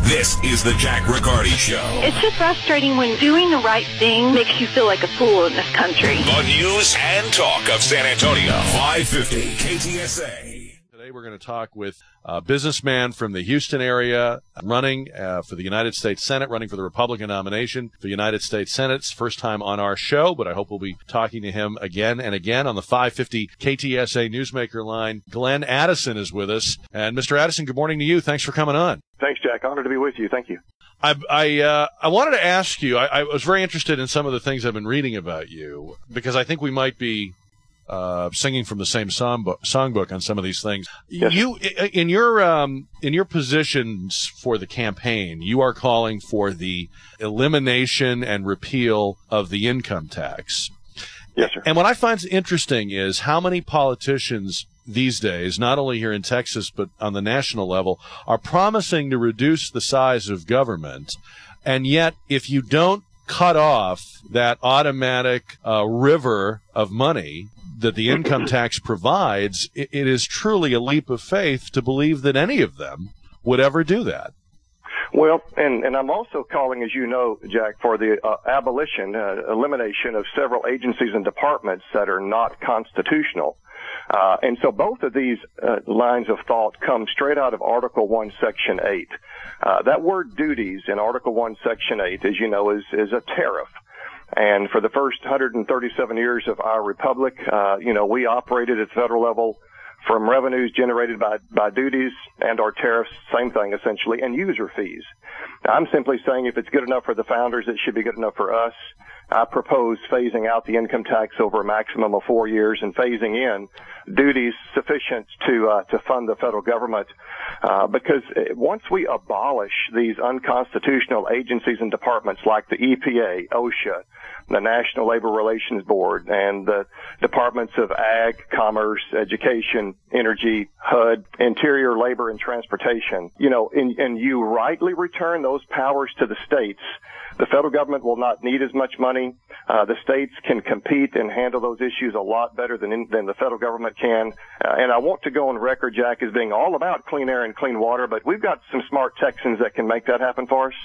This is the Jack Riccardi Show. It's just frustrating when doing the right thing makes you feel like a fool in this country. The news and talk of San Antonio. 550 KTSA. Today we're going to talk with a businessman from the Houston area running for the United States Senate, running for the Republican nomination for the United States Senate. It's first time on our show, but I hope we'll be talking to him again and again on the 550 KTSA Newsmaker line. Glenn Addison is with us. And Mr. Addison, good morning to you. Thanks for coming on. Thanks, Jack. Honored to be with you. Thank you. I wanted to ask you, I was very interested in some of the things I've been reading about you, because I think we might be singing from the same songbook on some of these things. Yes. You, in your positions for the campaign, you are calling for the elimination and repeal of the income tax. Yes, sir. And what I find interesting is how many politicians these days, not only here in Texas but on the national level, are promising to reduce the size of government, and yet if you don't cut off that automatic river of money that the income tax provides, it is truly a leap of faith to believe that any of them would ever do that. Well, and I'm also calling, as you know, Jack, for the elimination of several agencies and departments that are not constitutional. And so both of these lines of thought come straight out of Article 1, Section 8. That word duties in Article 1, Section 8, as you know, is a tariff. And for the first 137 years of our republic, we operated at the federal level from revenues generated by duties and our tariffs, same thing essentially, and user fees. Now, I'm simply saying if it's good enough for the founders, it should be good enough for us. I propose phasing out the income tax over a maximum of 4 years and phasing in duties sufficient to fund the federal government, because once we abolish these unconstitutional agencies and departments like the EPA, OSHA, the National Labor Relations Board, and the departments of Ag, Commerce, Education, Energy, HUD, Interior, Labor, and Transportation, and you rightly return those powers to the states, the federal government will not need as much money. The states can compete and handle those issues a lot better than the federal government can. And I want to go on record, Jack, as being all about clean air and clean water, but we've got some smart Texans that can make that happen for us.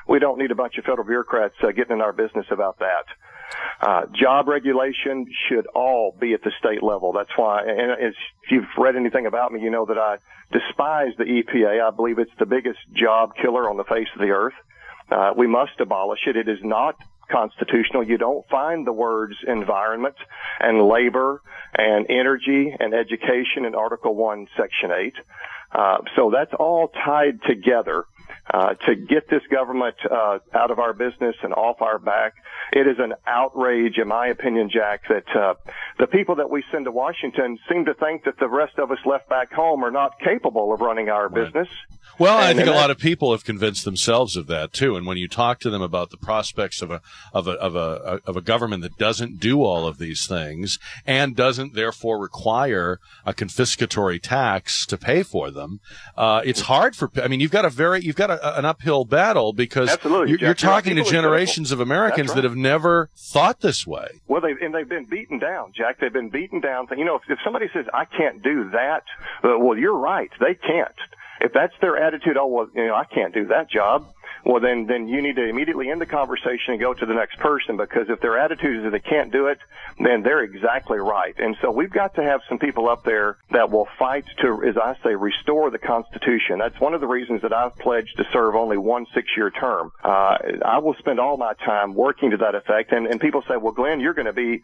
We don't need a bunch of federal bureaucrats getting in our business about that. Job regulation should all be at the state level. That's why, and if you've read anything about me, you know that I despise the EPA. I believe it's the biggest job killer on the face of the earth. We must abolish it. It is not constitutional. You don't find the words environment and labor and energy and education in Article 1, Section 8. So that's all tied together to get this government out of our business and off our back. It is an outrage, in my opinion, Jack, that the people that we send to Washington seem to think that the rest of us left back home are not capable of running our business. Well, I think a lot of people have convinced themselves of that too. And when you talk to them about the prospects of a government that doesn't do all of these things and doesn't therefore require a confiscatory tax to pay for them, it's hard for. I mean, you've got an uphill battle because you're talking to generations of Americans that have never thought this way. Well, they've been beaten down, Jack. They've been beaten down. If somebody says I can't do that, well, you're right. They can't. If that's their attitude, I can't do that job. Well, then you need to immediately end the conversation and go to the next person, because if their attitude is that they can't do it, then they're exactly right. And so we've got to have some people up there that will fight to, as I say, restore the Constitution. That's one of the reasons that I've pledged to serve only 1 6-year term. I will spend all my time working to that effect. And people say, well, Glenn, you're going to be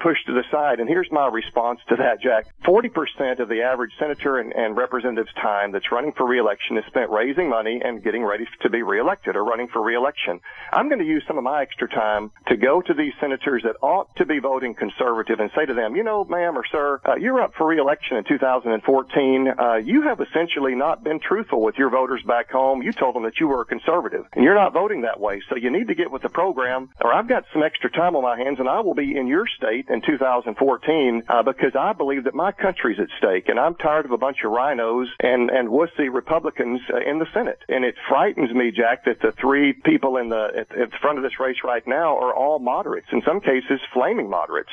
pushed to the side. And here's my response to that, Jack. 40% of the average senator and representative's time that's running for re-election is spent raising money and getting ready to be re-elected or running for re-election. I'm going to use some of my extra time to go to these senators that ought to be voting conservative and say to them, ma'am or sir, you're up for re-election in 2014. You have essentially not been truthful with your voters back home. You told them that you were a conservative, and you're not voting that way. So you need to get with the program, or I've got some extra time on my hands, and I will be in your state in 2014 because I believe that my country's at stake, and I'm tired of a bunch of rhinos and wussy Republicans in the Senate. And it frightens me, Jack, fact that the three people at the front of this race right now are all moderates, in some cases flaming moderates.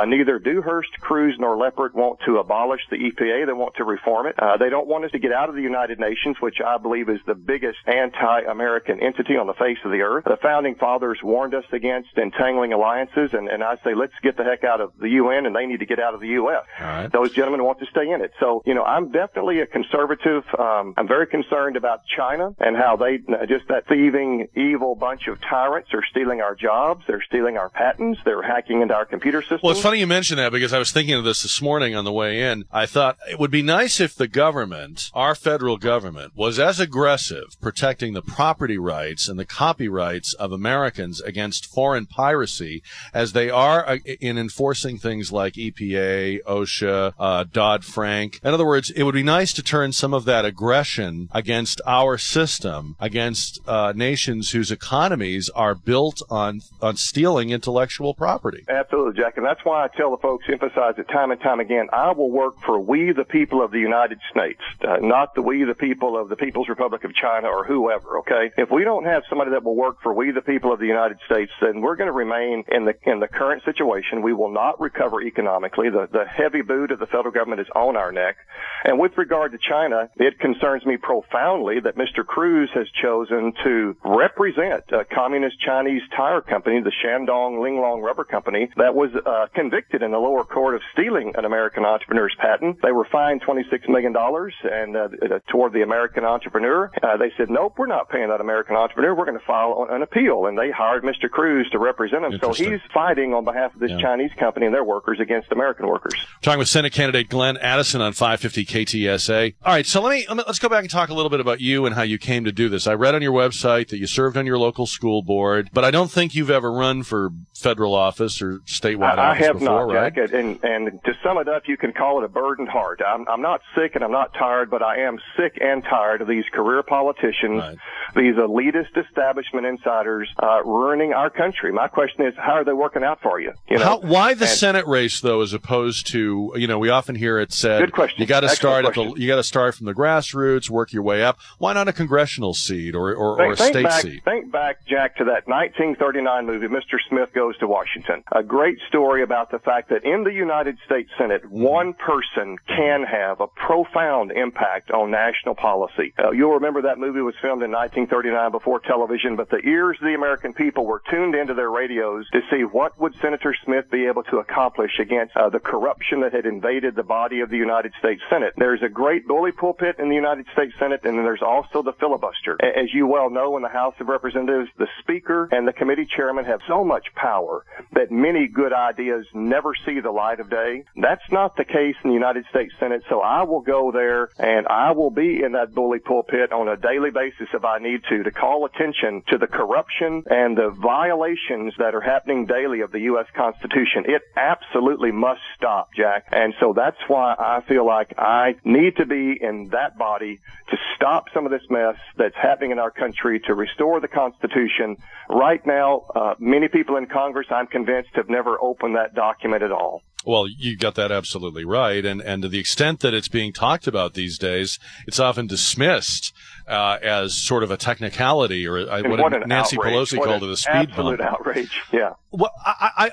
Neither Dewhurst, Cruz, nor Leppert want to abolish the EPA. They want to reform it. They don't want us to get out of the United Nations, which I believe is the biggest anti-American entity on the face of the earth. The Founding Fathers warned us against entangling alliances, and I say let's get the heck out of the UN, and they need to get out of the U.S. Right. Those gentlemen want to stay in it. So, I'm definitely a conservative. I'm very concerned about China and how they, just that thieving, evil bunch of tyrants, are stealing our jobs, they're stealing our patents, they're hacking into our computer systems. Well, it's funny you mention that, because I was thinking of this morning on the way in. I thought it would be nice if the government, our federal government, was as aggressive protecting the property rights and the copyrights of Americans against foreign piracy as they are in enforcing things like EPA, OSHA, Dodd-Frank. In other words, it would be nice to turn some of that aggression against our system, against nations whose economies are built on stealing intellectual property. Absolutely, Jack. And that's why I tell the folks, emphasize it time and time again, I will work for we the people of the United States, not the we the people of the People's Republic of China or whoever, okay? If we don't have somebody that will work for we the people of the United States, then we're going to remain in the current situation. We will not recover economically. The heavy boot of the federal government is on our neck. And with regard to China, it concerns me profoundly that Mr. Cruz has chosen to represent a communist Chinese tire company, the Shandong Linglong Rubber Company, that was convicted in the lower court of stealing an American entrepreneur's patent. They were fined $26 million, and toward the American entrepreneur, they said, nope, we're not paying that American entrepreneur. We're going to file an appeal. And they hired Mr. Cruz to represent him. So he's fighting on behalf of this Chinese company and their workers against American workers. Talking with Senate candidate Glenn Addison on 550 KTSA. All right, so let's go back and talk a little bit about you and how you came to do this. I read on your website that you served on your local school board, but I don't think you've ever run for federal office or statewide office have before, not, right? Jack. And to sum it up, you can call it a burdened heart. I'm not sick and I'm not tired, but I am sick and tired of these career politicians, these elitist establishment insiders ruining our country. My question is, how are they working out for you? Why the Senate race, though, as opposed to, we often hear it said, good question. You got to start from the grassroots, work your way up. Why not a congressional seat or a state seat? Think back, Jack, to that 1939 movie, Mr. Smith Goes to Washington. A great story about the fact that in the United States Senate, one person can have a profound impact on national policy. You'll remember that movie was filmed in 1939 before television, but the ears of the American people were tuned into their radios to see what would Senator Smith be able to accomplish against the corruption that had invaded the body of the United States Senate. There's a great bully pulpit in the United States Senate, and then there's also the filibuster. As you well know, in the House of Representatives, the Speaker and the committee chairman have so much power that many good ideas never see the light of day. That's not the case in the United States Senate, so I will go there and I will be in that bully pulpit on a daily basis if I need to call attention to the corruption and the violations that are happening daily of the U.S. Constitution. It absolutely must stop, Jack. And so that's why I feel like I need to be in that body to stop some of this mess that's happening in our country, to restore the Constitution. Right now, many people in Congress, I'm convinced, have never opened that document at all. Well, you got that absolutely right. And to the extent that it's being talked about these days, it's often dismissed as sort of a technicality, or what Nancy Pelosi called it, a speed bump. Absolute outrage. Yeah. Well,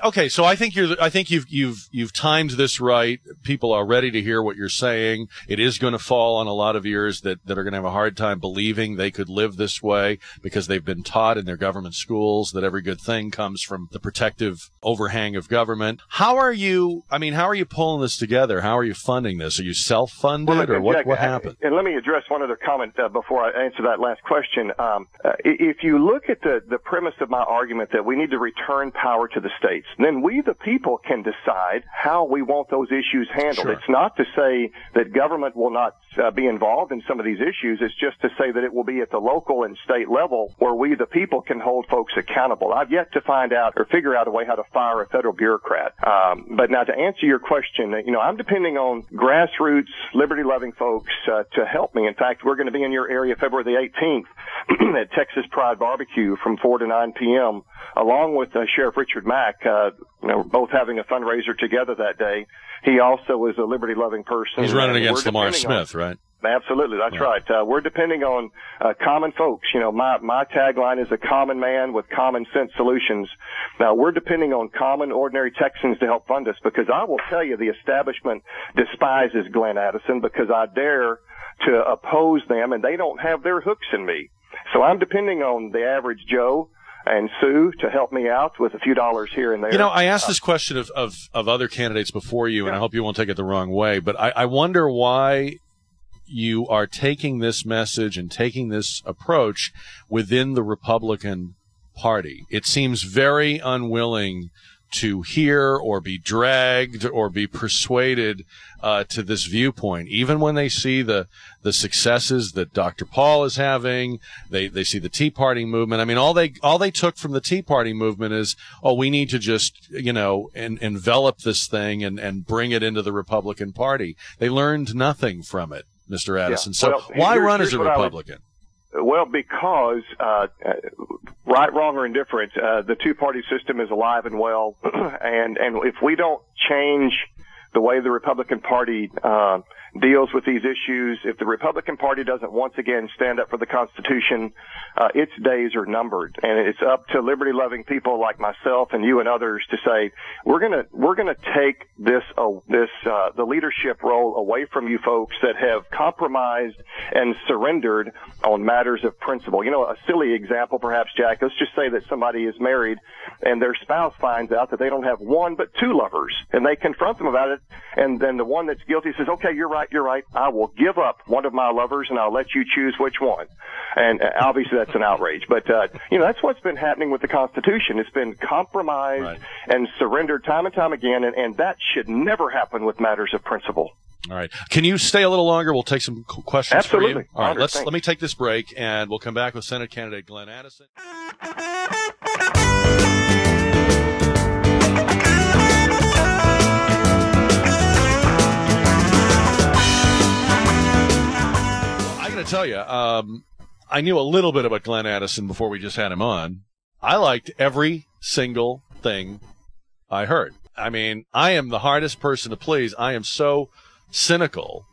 okay. So I think you've timed this right. People are ready to hear what you're saying. It is going to fall on a lot of ears that are going to have a hard time believing they could live this way because they've been taught in their government schools that every good thing comes from the protective overhang of government. How are you pulling this together? How are you funding this? Are you self-funded, or what happened? And let me address one other comment before I answer that last question. If you look at the premise of my argument that we need to return power to the states, then we the people can decide how we want those issues handled. Sure. It's not to say that government will not be involved in some of these issues. It's just to say that it will be at the local and state level where we the people can hold folks accountable. I've yet to find out or figure out a way how to fire a federal bureaucrat. But now to answer your question, I'm depending on grassroots, liberty-loving folks to help me. In fact, we're going to be in your area February the 18th at Texas Pride Barbecue from 4 to 9 p.m., along with Sheriff Richard Mack. Both having a fundraiser together that day. He also is a liberty-loving person. He's running against Lamar Smith, right? Absolutely, that's right. We're depending on common folks. You know, my tagline is a common man with common sense solutions. Now, we're depending on common, ordinary Texans to help fund us, because I will tell you, the establishment despises Glenn Addison because I dare to oppose them, and they don't have their hooks in me. So I'm depending on the average Joe and Sue to help me out with a few dollars here and there. You know, I asked this question of other candidates before you, and I hope you won't take it the wrong way, but I wonder why you are taking this message and taking this approach within the Republican Party. It seems very unwilling to hear or be dragged or be persuaded to this viewpoint, even when they see the successes that Dr. Paul is having. They see the Tea Party movement. I mean, all they took from the Tea Party movement is, oh, we need to just, you know, envelop this thing and bring it into the Republican Party. They learned nothing from it, Mr. Addison. Yeah. So why run as a Republican? Well, because right, wrong, or indifferent, the two-party system is alive and well, and if we don't change the way the Republican Party deals with these issues, if the Republican Party doesn't once again stand up for the Constitution, its days are numbered, and it's up to liberty-loving people like myself and you and others to say we're gonna take the leadership role away from you folks that have compromised and surrendered on matters of principle. You know, a silly example, perhaps, Jack. Let's just say that somebody is married and their spouse finds out that they don't have one but two lovers, and they confront them about it, and then the one that's guilty says, "Okay, you're right. I will give up one of my lovers, and I'll let you choose which one." And obviously that's an outrage. But, you know, that's what's been happening with the Constitution. It's been compromised and surrendered time and time again, and that should never happen with matters of principle. All right. Can you stay a little longer? We'll take some questions Absolutely. for you. All right. Let me take this break, and we'll come back with Senate candidate Glenn Addison. To tell you, I knew a little bit about Glenn Addison before we just had him on. I liked every single thing I heard. I mean, I am the hardest person to please. I am so cynical